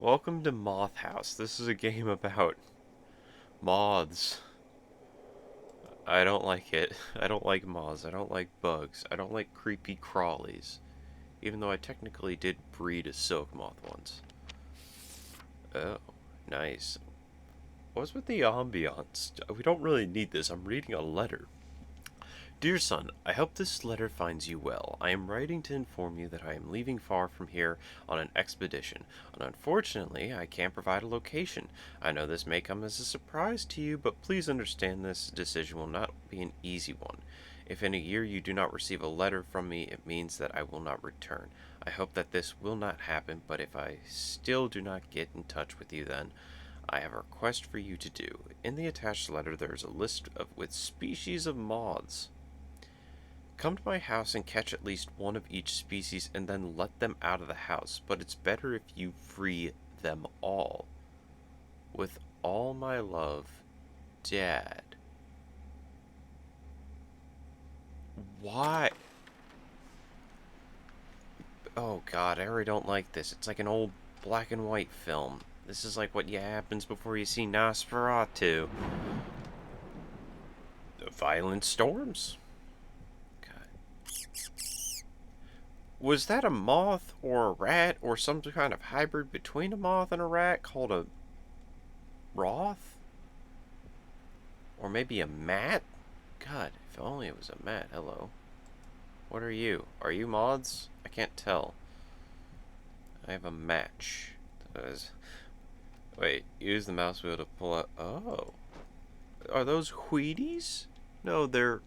Welcome to Moth House. This is a game about moths. I don't like it. I don't like moths. I don't like bugs. I don't like creepy crawlies. Even though I technically did breed a silk moth once. Oh, nice. What's with the ambiance? We don't really need this. I'm reading a letter. Dear son, I hope this letter finds you well. I am writing to inform you that I am leaving far from here on an expedition, and unfortunately, I can't provide a location. I know this may come as a surprise to you, but please understand this decision will not be an easy one. If in a year you do not receive a letter from me, it means that I will not return. I hope that this will not happen, but if I still do not get in touch with you then, I have a request for you to do. In the attached letter there is a list with species of moths. Come to my house and catch at least one of each species and then let them out of the house, but it's better if you free them all. With all my love, Dad. Why? Oh god, I already don't like this. It's like an old black and white film. This is like what happens before you see Nosferatu. Violent storms. God. Was that a moth or a rat or some kind of hybrid between a moth and a rat called a Roth? Or maybe a mat? God, if only it was a mat. Hello. What are you? Are you moths? I can't tell. I have a match. Wait, use the mouse wheel to pull out. Oh. Are those Wheaties? No, they're.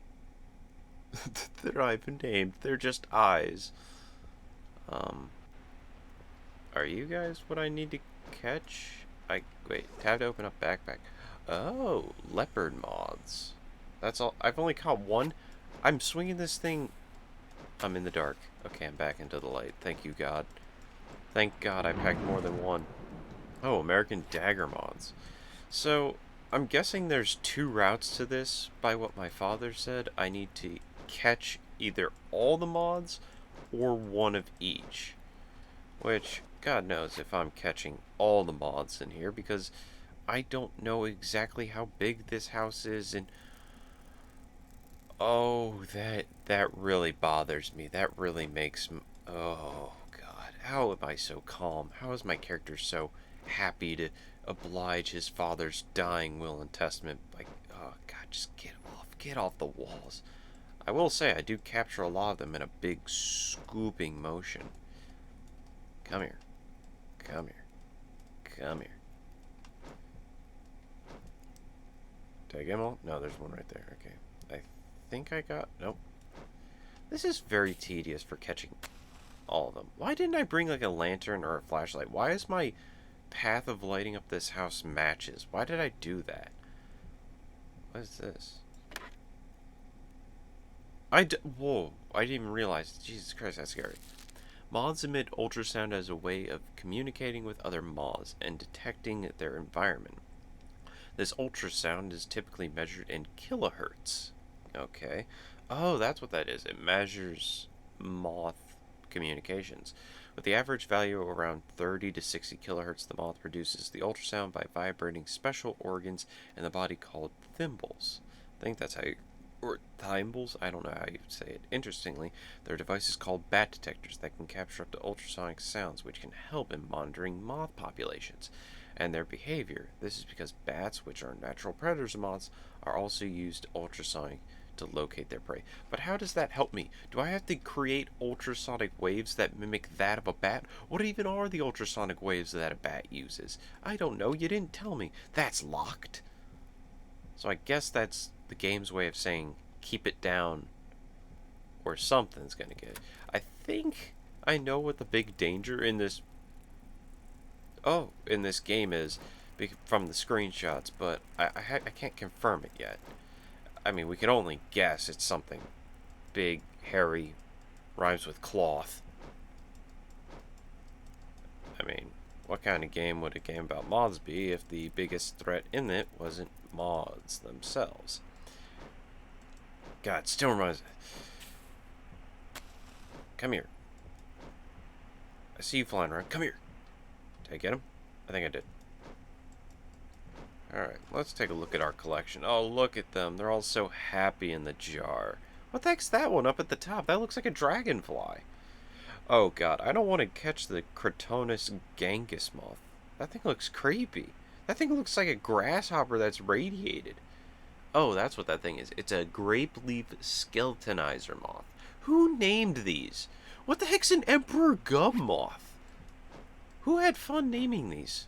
They're not even named. They're just eyes. Um. Are you guys what I need to catch? Wait, tab to open up backpack. Oh, leopard moths. That's all. I've only caught one. I'm swinging this thing. I'm in the dark. Okay, I'm back into the light. Thank you, God. Thank God I packed more than one. Oh, American dagger moths. So, I'm guessing there's two routes to this. By what my father said, I need to catch either all the moths or one of each. Which, God knows if I'm catching all the moths in here, because I don't know exactly how big this house is, and oh, that really bothers me. That really makes oh God, how am I so calm? How is my character so happy to oblige his father's dying will and testament? Like, oh God, just get off the walls. I will say I do capture a lot of them in a big scooping motion. Come here, come here, come here. Did I get them all? No, there's one right there. Okay. I think I got... Nope. This is very tedious for catching all of them. Why didn't I bring like a lantern or a flashlight? Why is my path of lighting up this house matches? Why did I do that? What is this? Whoa. I didn't even realize. Jesus Christ, that's scary. Moths emit ultrasound as a way of communicating with other moths and detecting their environment. This ultrasound is typically measured in kilohertz. Okay. Oh, that's what that is. It measures moth communications. With the average value of around 30 to 60 kilohertz, the moth produces the ultrasound by vibrating special organs in the body called thimbles. I think that's how you... Or thimbles? I don't know how you say it. Interestingly, there are devices called bat detectors that can capture up to ultrasonic sounds, which can help in monitoring moth populations and their behavior. This is because bats, which are natural predators of moths, are also used ultrasonic to locate their prey. But how does that help me? Do I have to create ultrasonic waves that mimic that of a bat? What even are the ultrasonic waves that a bat uses? I don't know. You didn't tell me. That's locked. So I guess that's the game's way of saying keep it down or something's gonna get it. I think I know what the big danger in this in this game is from the screenshots, but I can't confirm it yet. I mean, we can only guess it's something big, hairy, rhymes with cloth. I mean, what kind of game would a game about moths be if the biggest threat in it wasn't moths themselves? God, still reminds me. Come here. I see you flying around. Come here. Did I get him? I think I did. Alright, let's take a look at our collection. Oh, look at them. They're all so happy in the jar. What the heck's that one up at the top? That looks like a dragonfly. Oh god, I don't want to catch the Crotonus gangus moth. That thing looks creepy. That thing looks like a grasshopper that's radiated. Oh, that's what that thing is. It's a grape leaf skeletonizer moth. Who named these? What the heck's an emperor gum moth? Who had fun naming these?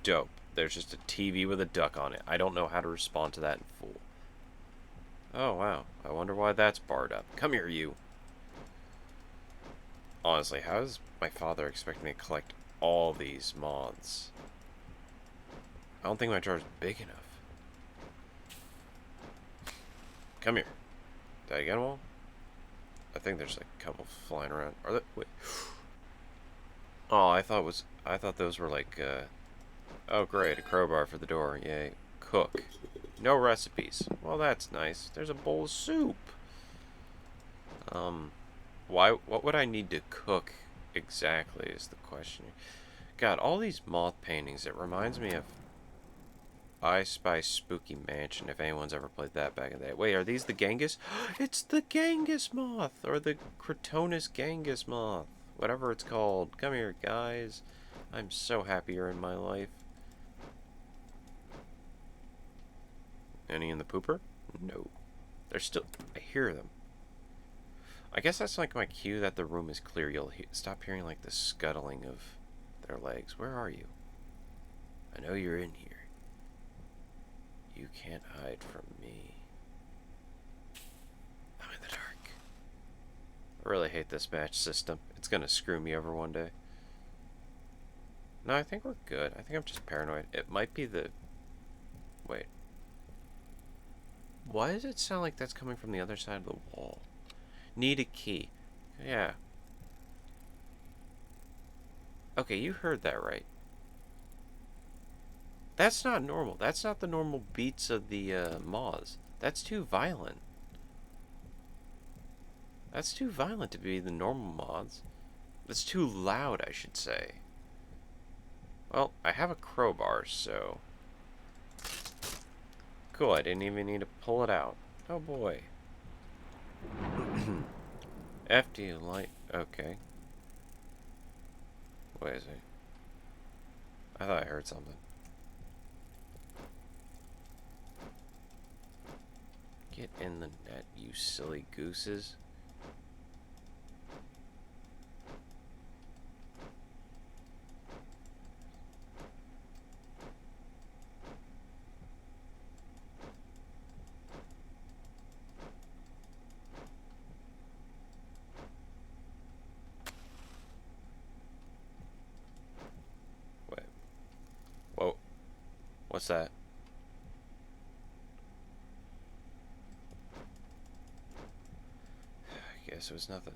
Dope. There's just a TV with a duck on it. I don't know how to respond to that in full. Oh, wow. I wonder why that's barred up. Come here, you. Honestly, how does my father expect me to collect all these moths? I don't think my jar's big enough. Come here. Did I get them all? I think there's like a couple flying around. Are they? Wait. Oh, I thought those were like, oh great, a crowbar for the door. Yay. Cook. No recipes. Well, that's nice. There's a bowl of soup. What would I need to cook exactly is the question. God, all these moth paintings, it reminds me of I Spy Spooky Mansion, if anyone's ever played that back in the day. Wait, are these the Genghis? It's the Genghis moth, or the Crotonus Genghis moth. Whatever it's called. Come here, guys. I'm so happy you're in my life. Any in the pooper? No. They're still... I hear them. I guess that's like my cue that the room is clear. You'll stop hearing like the scuttling of their legs. Where are you? I know you're in here. You can't hide from me. I'm in the dark. I really hate this match system. It's gonna screw me over one day. No, I think we're good. I think I'm just paranoid. It might be the... Wait. Why does it sound like that's coming from the other side of the wall? Need a key. Yeah. Okay, you heard that right. That's not normal. That's not the normal beats of the Moths. That's too violent. That's too violent to be the normal Moths. That's too loud, I should say. Well, I have a crowbar, so... Cool, I didn't even need to pull it out. Oh boy. FD light. Okay. Wait a second. I thought I heard something. Get in the net, you silly gooses. Wait. Whoa. What's that? I guess it was nothing.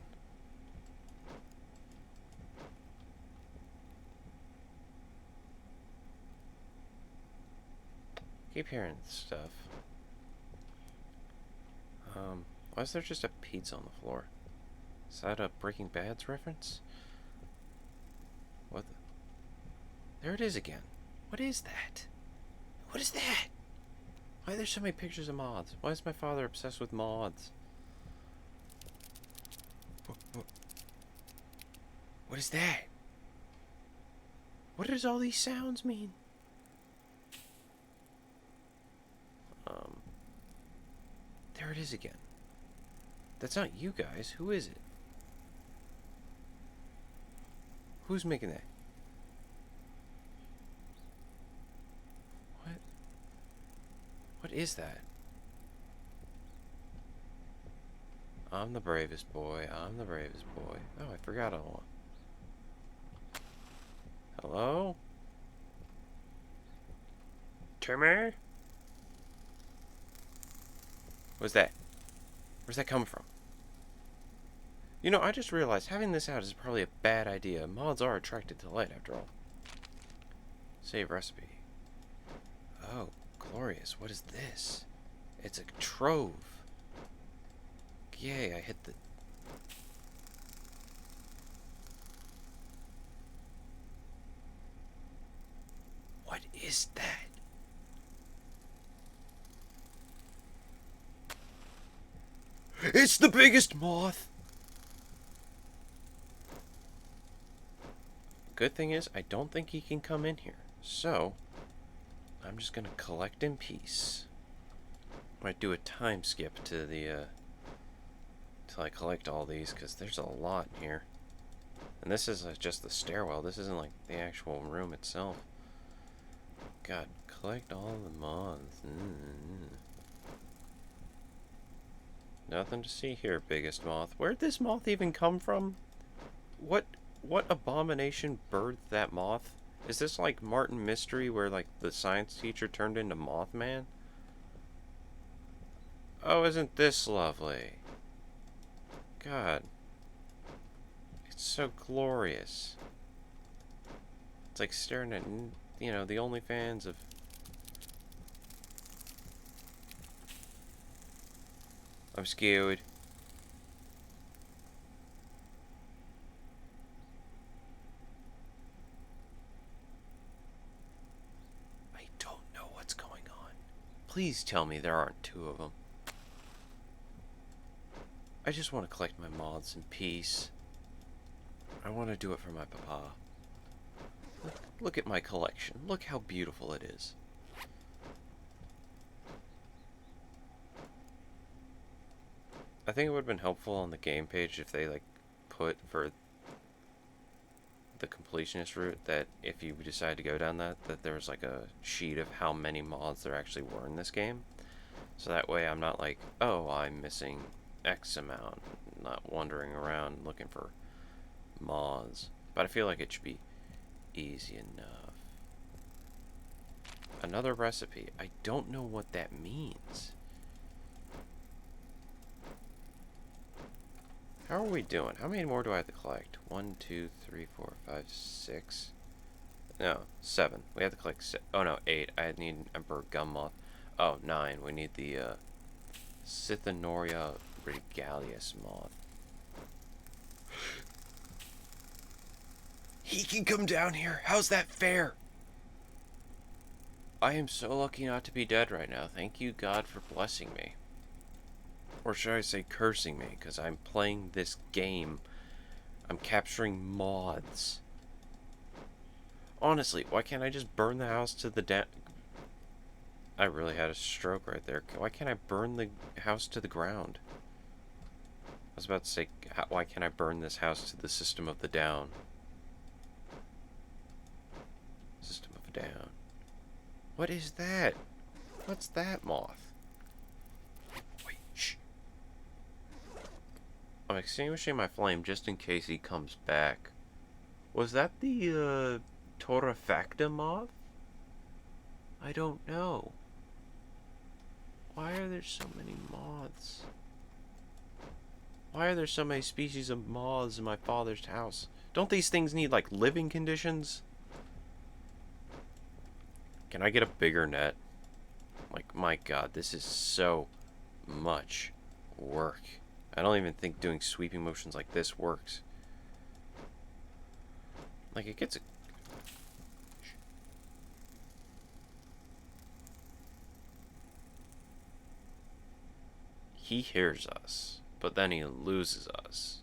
Keep hearing stuff. Why is there just a pizza on the floor? Is that a Breaking Bad's reference? What the... There it is again. What is that? What is that? Why are there so many pictures of moths? Why is my father obsessed with moths? What is that? What does all these sounds mean? There it is again. That's not you guys. Who is it? Who's making that? What? What is that? I'm the bravest boy. I'm the bravest boy. Oh, I forgot all. Hello? Timmy? What's that? Where's that coming from? You know, I just realized having this out is probably a bad idea. Moths are attracted to light, after all. Save recipe. Oh, glorious. What is this? It's a trove. Yay, I hit the... is that? It's the biggest moth! Good thing is, I don't think he can come in here. So, I'm just gonna collect in peace. Might do a time skip to the, till I collect all these, because there's a lot in here. And this is just the stairwell. This isn't like the actual room itself. God, collect all the moths. Nothing to see here, biggest moth. Where'd this moth even come from? What abomination birthed that moth? Is this like Martin Mystery where like the science teacher turned into Mothman? Oh, isn't this lovely? God. It's so glorious. It's like staring at, you know, the OnlyFans of... I'm scared. I don't know what's going on. Please tell me there aren't two of them. I just want to collect my moths in peace. I want to do it for my papa. Look at my collection. Look how beautiful it is. I think it would have been helpful on the game page if they like put for the completionist route that if you decide to go down that there was like a sheet of how many moths there actually were in this game. So that way I'm not like, oh, I'm missing X amount, not wandering around looking for moths. But I feel like it should be easy enough. Another recipe. I don't know what that means. How are we doing? How many more do I have to collect? 1, 2, 3, 4, 5, 6. No, 7. We have to collect 6. Oh no, 8. I need Emperor Gummoth. Oh, 9. We need the Scythenoria regalius moth. He can come down here. How's that fair? I am so lucky not to be dead right now. Thank you, God, for blessing me. Or should I say cursing me, because I'm playing this game. I'm capturing moths. Honestly, why can't I just burn the house to the I really had a stroke right there. Why can't I burn the house to the ground? I was about to say, why can't I burn this house to the system of the down? System of a down. What is that? What's that moth? Wait, shh. I'm extinguishing my flame just in case he comes back. Was that the, Torrefacta moth? I don't know. Why are there so many moths? Why are there so many species of moths in my father's house? Don't these things need, like, living conditions? Can I get a bigger net? Like, my God, this is so much work. I don't even think doing sweeping motions like this works. Like, it gets a... He hears us, but then he loses us.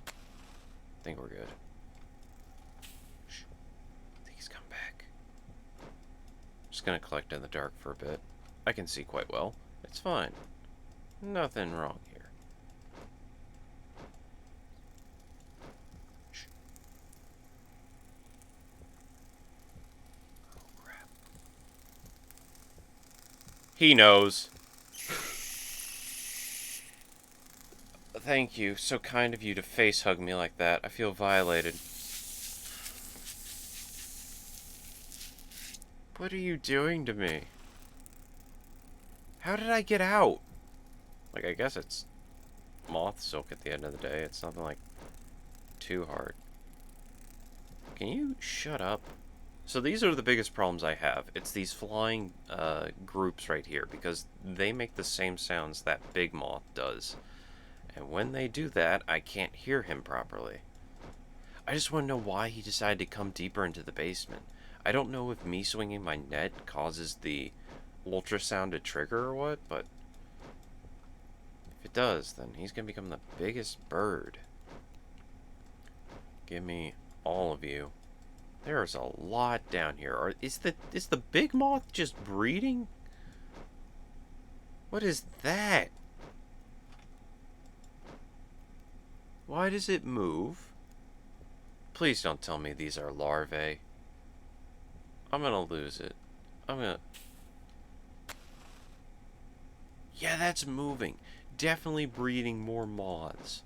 I think we're good. Shh. I think he's come back. Just gonna collect in the dark for a bit. I can see quite well. It's fine. Nothing wrong here. Shh. Oh, crap. He knows. Thank you. So kind of you to face hug me like that. I feel violated. What are you doing to me? How did I get out? Like, I guess it's moth silk at the end of the day. It's nothing like too hard. Can you shut up? So these are the biggest problems I have. It's these flying groups right here because they make the same sounds that big moth does. And when they do that, I can't hear him properly. I just want to know why he decided to come deeper into the basement. I don't know if me swinging my net causes the ultrasound to trigger or what, but if it does, then he's gonna become the biggest bird. Give me all of you. There's a lot down here. Is the big moth just breeding? What is that? Why does it move? Please don't tell me these are larvae. I'm gonna lose it. I'm gonna... Yeah, that's moving. Definitely breeding more moths.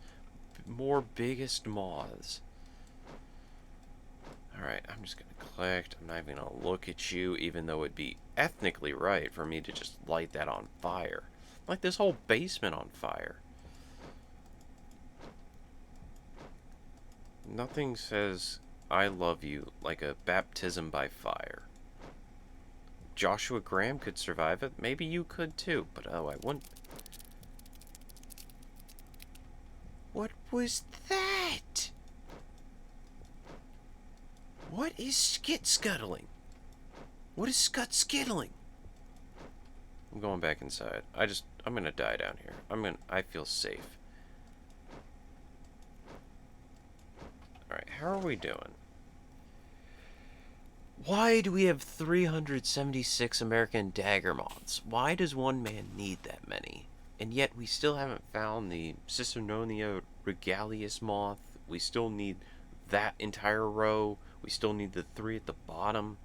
More biggest moths. Alright, I'm just gonna collect. I'm not even gonna look at you, even though it'd be ethnically right for me to just light that on fire. Like this whole basement on fire. Nothing says I love you like a baptism by fire. Joshua Graham could survive it. Maybe you could too, but oh, I wouldn't. What was that? What is skit scuttling? What is skittling? I'm going back inside. I'm gonna die down here. I feel safe. Alright, how are we doing? Why do we have 376 American dagger moths? Why does one man need that many? And yet we still haven't found the Cicernonia regalius moth. We still need that entire row. We still need the 3 at the bottom.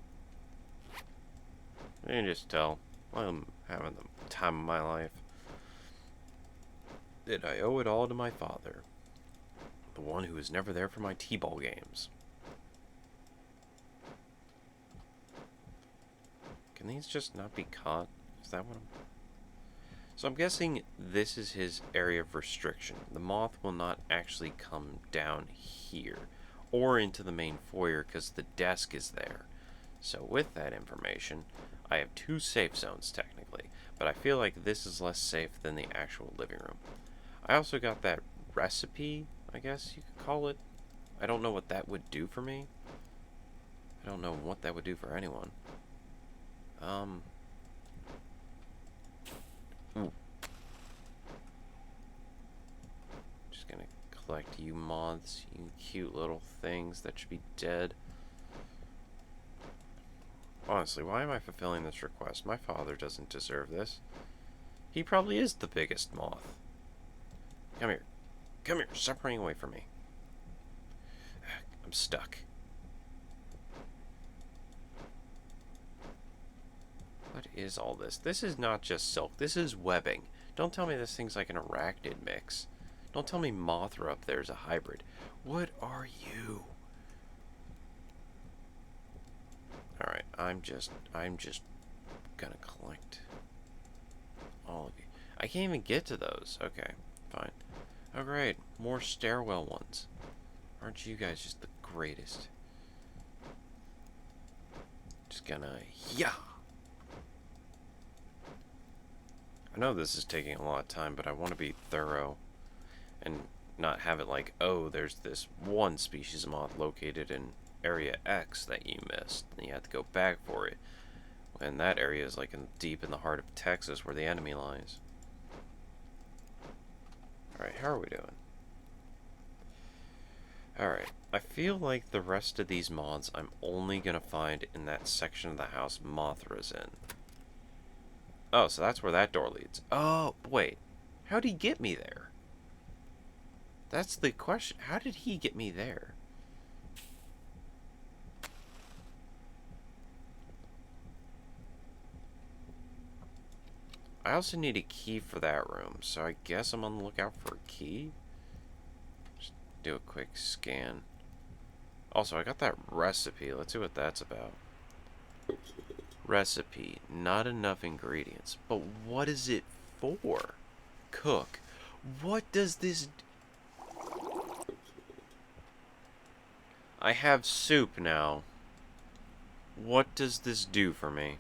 You can just tell. I'm having the time of my life. Did I owe it all to my father? The one who was never there for my t-ball games. Can these just not be caught? Is that what I'm... So I'm guessing this is his area of restriction. The moth will not actually come down here or into the main foyer because the desk is there. So with that information, I have 2 safe zones technically, but I feel like this is less safe than the actual living room. I also got that recipe, I guess you could call it. I don't know what that would do for me. I don't know what that would do for anyone. Ooh. Just gonna collect you moths, you cute little things that should be dead. Honestly, why am I fulfilling this request? My father doesn't deserve this. He probably is the biggest moth. Come here. Come here. Stop running away from me. I'm stuck. What is all this? This is not just silk. This is webbing. Don't tell me this thing's like an arachnid mix. Don't tell me Mothra up there is a hybrid. What are you? Alright, I'm just gonna collect all of you. I can't even get to those. Okay, fine. Oh great, more stairwell ones. Aren't you guys just the greatest? Just gonna, yeah! I know this is taking a lot of time, but I want to be thorough and not have it like, oh, there's this one species of moth located in area X that you missed, and you have to go back for it. And that area is like deep in the heart of Texas where the enemy lies. Alright, how are we doing? Alright, I feel like the rest of these moths I'm only gonna find in that section of the house Mothra's in. Oh, so that's where that door leads. Oh, wait. How'd he get me there? That's the question. How did he get me there? I also need a key for that room, so I guess I'm on the lookout for a key. Just do a quick scan. Also, I got that recipe. Let's see what that's about. Recipe. Not enough ingredients. But what is it for? Cook. What does this... I have soup now. What does this do for me?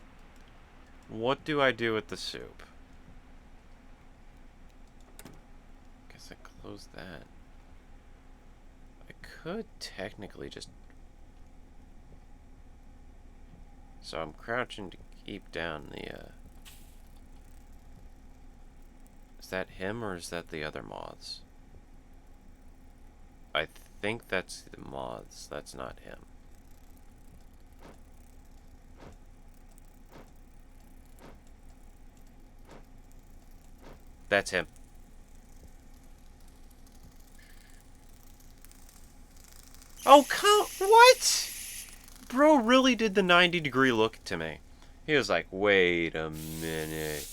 What do I do with the soup? Guess I close that. I could technically just... So I'm crouching to keep down the, Is that him or is that the other moths? I think that's the moths. That's not him. That's him. Oh, what? Bro really did the 90-degree look to me. He was like, wait a minute.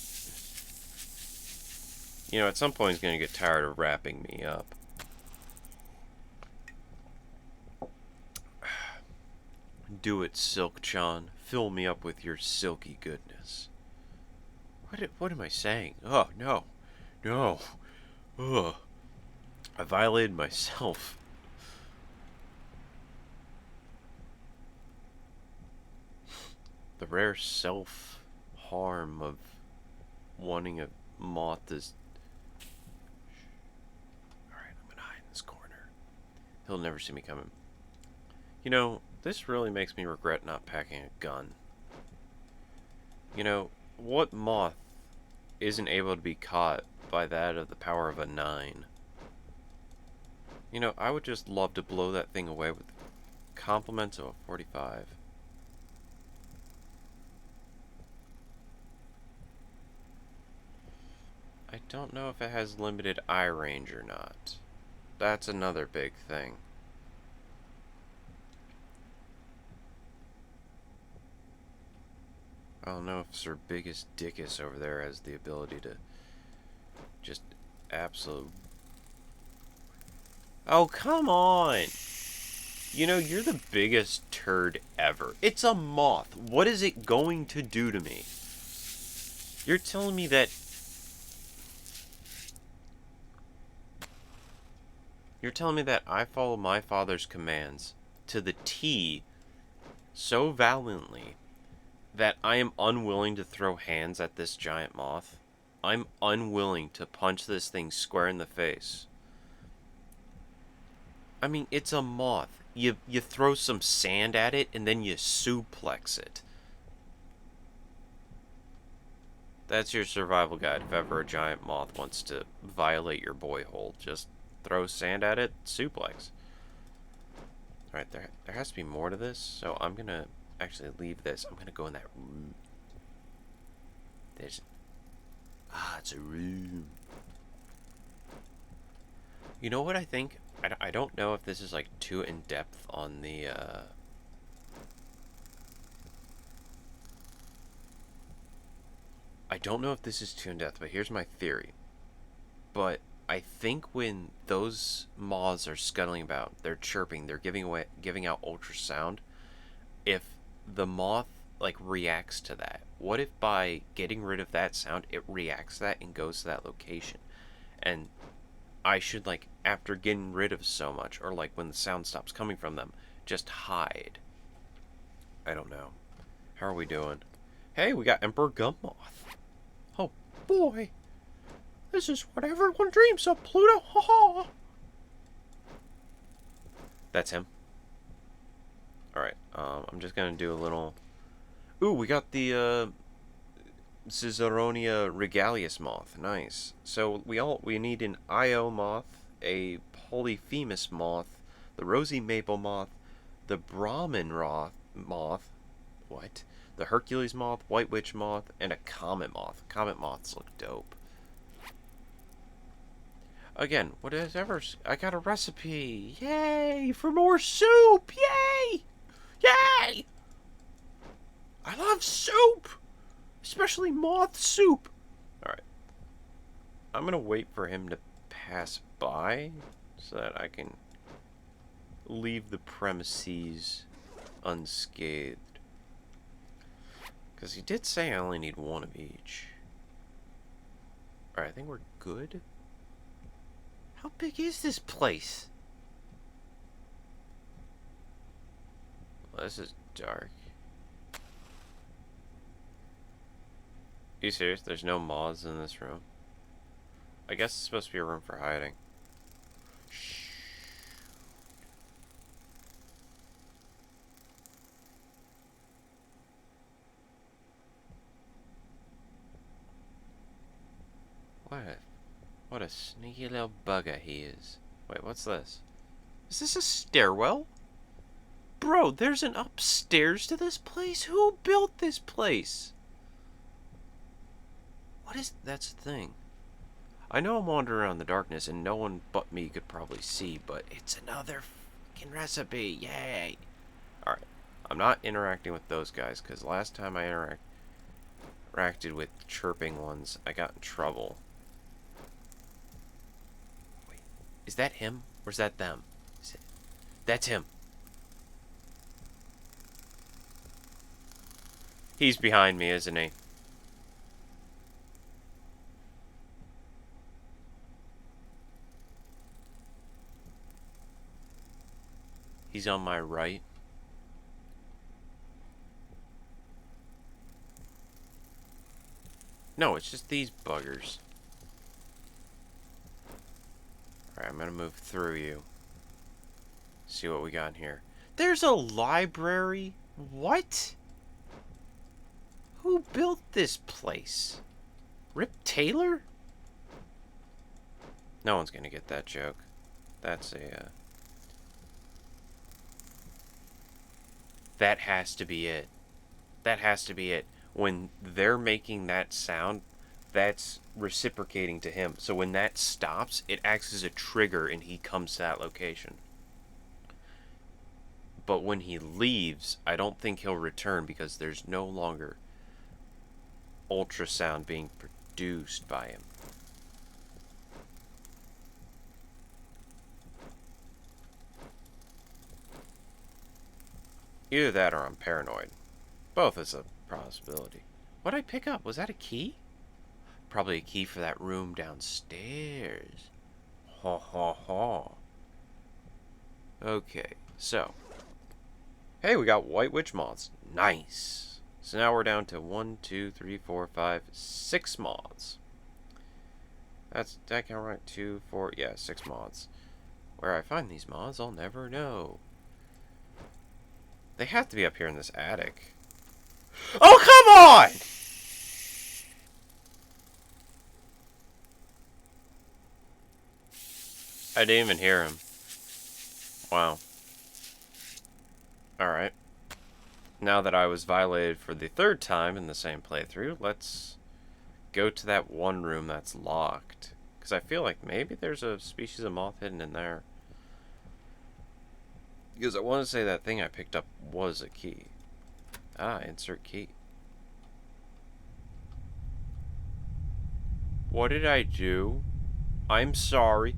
You know, at some point he's going to get tired of wrapping me up. Do it, Silk-chan. Fill me up with your silky goodness. What am I saying? Oh, no. No. Ugh. I violated myself. The rare self-harm of wanting a moth is... Alright, I'm gonna hide in this corner. He'll never see me coming. You know, this really makes me regret not packing a gun. You know, what moth isn't able to be caught by that of the power of a 9? You know, I would just love to blow that thing away with compliments of a 45. I don't know if it has limited eye range or not. That's another big thing. I don't know if Sir Biggest Dickus over there has the ability to just absolute... Oh, come on! You know, you're the biggest turd ever. It's a moth. What is it going to do to me? You're telling me that... You're telling me that I follow my father's commands to the T so valiantly that I am unwilling to throw hands at this giant moth? I'm unwilling to punch this thing square in the face. I mean, it's a moth. You throw some sand at it and then you suplex it. That's your survival guide if ever a giant moth wants to violate your boy hole. Just throw sand at it, suplex. Alright, there has to be more to this, so I'm gonna actually leave this. I'm gonna go in that room. There's... it's a room. You know what I think? I don't know if this is, like, too in-depth on the, I don't know if this is too in-depth, but here's my theory. But I think when those moths are scuttling about, they're chirping, they're giving out ultrasound, if the moth, like, reacts to that, what if by getting rid of that sound, it reacts to that and goes to that location? And I should, like, after getting rid of so much, or, like, when the sound stops coming from them, just hide. I don't know. How are we doing? Hey, we got Emperor Gummoth. Oh, boy. This is what everyone dreams of, Pluto. Ha ha. That's him. Alright, I'm just gonna do a little... Ooh, we got the, Ciceronia regalius moth. Nice. So we need an Io moth, a Polyphemus moth, the rosy maple moth, the Brahmin moth, what? The Hercules moth, white witch moth, and a comet moth. Comet moths look dope. Again, whatever. I got a recipe. Yay! For more soup! Yay! Yay! I love soup! Especially moth soup. Alright. I'm gonna wait for him to pass by so that I can leave the premises unscathed. Because he did say I only need one of each. Alright, I think we're good. How big is this place? Well, this is dark. Are you serious? There's no moths in this room? I guess it's supposed to be a room for hiding. Shh. a sneaky little bugger he is. Wait, what's this? Is this a stairwell? Bro, there's an upstairs to this place? Who built this place? What is... That's the thing. I know I'm wandering around in the darkness and no one but me could probably see, but it's another fucking recipe. Yay! Alright. I'm not interacting with those guys, because last time I interacted with chirping ones, I got in trouble. Wait. Is that him? Or is that them? That's him. He's behind me, isn't he? He's on my right. No, it's just these buggers. Alright, I'm gonna move through you. See what we got in here. There's a library? What? Who built this place? Rip Taylor? No one's gonna get that joke. That's a, That has to be it. That has to be it. When they're making that sound, that's reciprocating to him. So when that stops, it acts as a trigger and he comes to that location. But when he leaves, I don't think he'll return because there's no longer ultrasound being produced by him. Either that or I'm paranoid. Both is a possibility. What did I pick up? Was that a key? Probably a key for that room downstairs. Ha ha ha. Okay, so. Hey, we got white witch moths. Nice. So now we're down to 1, 2, 3, 4, 5, 6 moths. Did I count right? 2, 4, yeah, 6 moths. Where I find these moths, I'll never know. They have to be up here in this attic. Oh, come on! I didn't even hear him. Wow. Alright. Now that I was violated for the 3rd time in the same playthrough, let's go to that one room that's locked. Because I feel like maybe there's a species of moth hidden in there. Because I want to say that thing I picked up was a key. Ah, insert key. What did I do? I'm sorry.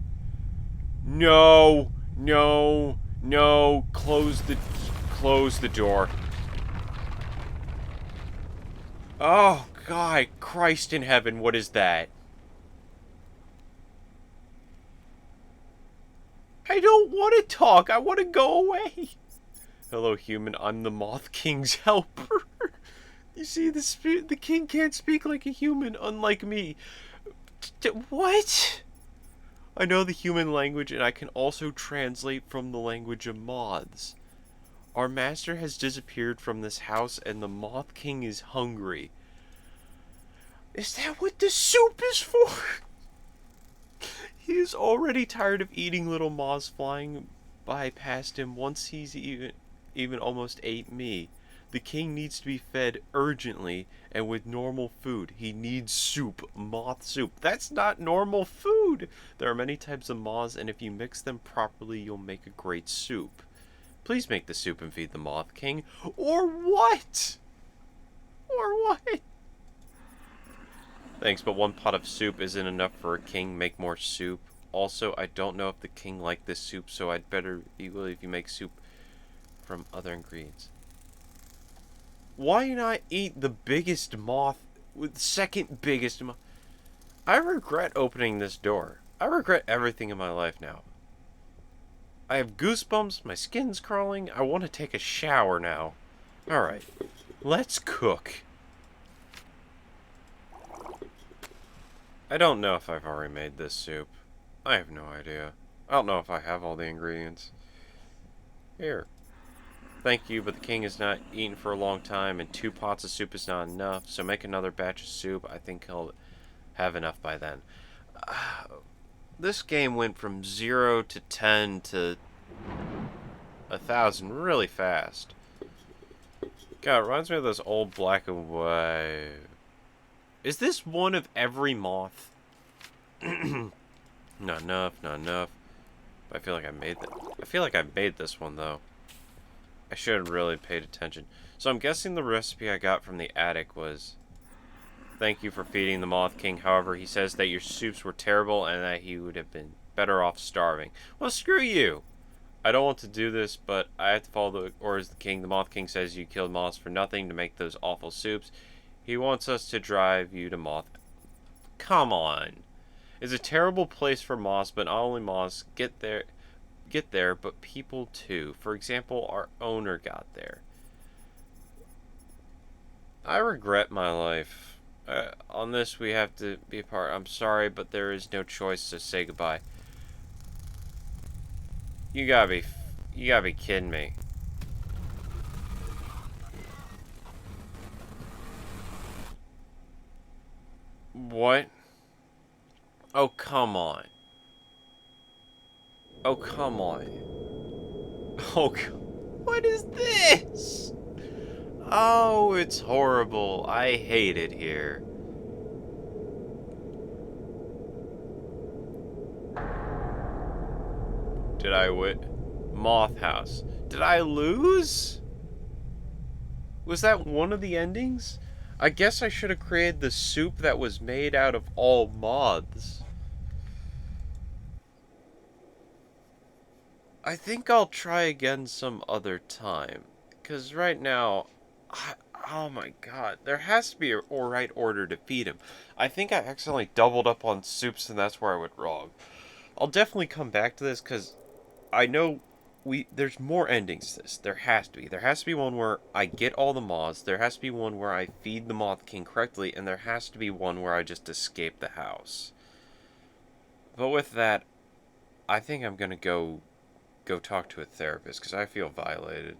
No, no, no. Close the door. Oh, God, Christ in heaven, what is that? I don't want to talk. I want to go away. Hello, human. I'm the Moth King's helper. You see, the king can't speak like a human, unlike me. What? I know the human language, and I can also translate from the language of moths. Our master has disappeared from this house, and the Moth King is hungry. Is that what the soup is for? He is already tired of eating little moths flying by past him once he's even almost ate me. The king needs to be fed urgently and with normal food. He needs soup, moth soup. That's not normal food. There are many types of moths, and if you mix them properly, you'll make a great soup. Please make the soup and feed the Moth King. Or what? Or what? Thanks, but 1 pot of soup isn't enough for a king. Make more soup. Also, I don't know if the king liked this soup, so I'd better be willing if you make soup from other ingredients. Why not eat the biggest moth with the second biggest moth? I regret opening this door. I regret everything in my life now. I have goosebumps, my skin's crawling, I want to take a shower now. Alright, let's cook. I don't know if I've already made this soup. I have no idea. I don't know if I have all the ingredients. Here. Thank you, but the king has not eaten for a long time, and 2 pots of soup is not enough, so make another batch of soup. I think he'll have enough by then. This game went from 0 to 10 to 1,000 really fast. God, it reminds me of those old black and white. Is this one of every moth? Not enough, not enough. I feel like I made that. I feel like I made this one though. I should have really paid attention. So I'm guessing the recipe I got from the attic was, thank you for feeding the Moth King. However, he says that your soups were terrible and that he would have been better off starving. Well, screw you. I don't want to do this, but I have to follow the orders of the king. The Moth King says you killed moths for nothing to make those awful soups. He wants us to drive you to Moth. Come on. It's a terrible place for moths, but not only moths get there, but people too. For example, our owner got there. I regret my life. On this, we have to be apart. I'm sorry, but there is no choice to say goodbye. You gotta be kidding me. What? Oh, come on. Oh, come on. Oh, what is this? Oh, it's horrible. I hate it here. Did I win? Moth House. Did I lose? Was that one of the endings? I guess I should have created the soup that was made out of all moths. I think I'll try again some other time. Because right now, oh my god, there has to be a right order to feed him. I think I accidentally doubled up on soups and that's where I went wrong. I'll definitely come back to this because I know there's more endings to this. There has to be. There has to be one where I get all the moths. There has to be one where I feed the Moth King correctly, and there has to be one where I just escape the house. But with that, I think I'm gonna go talk to a therapist because I feel violated.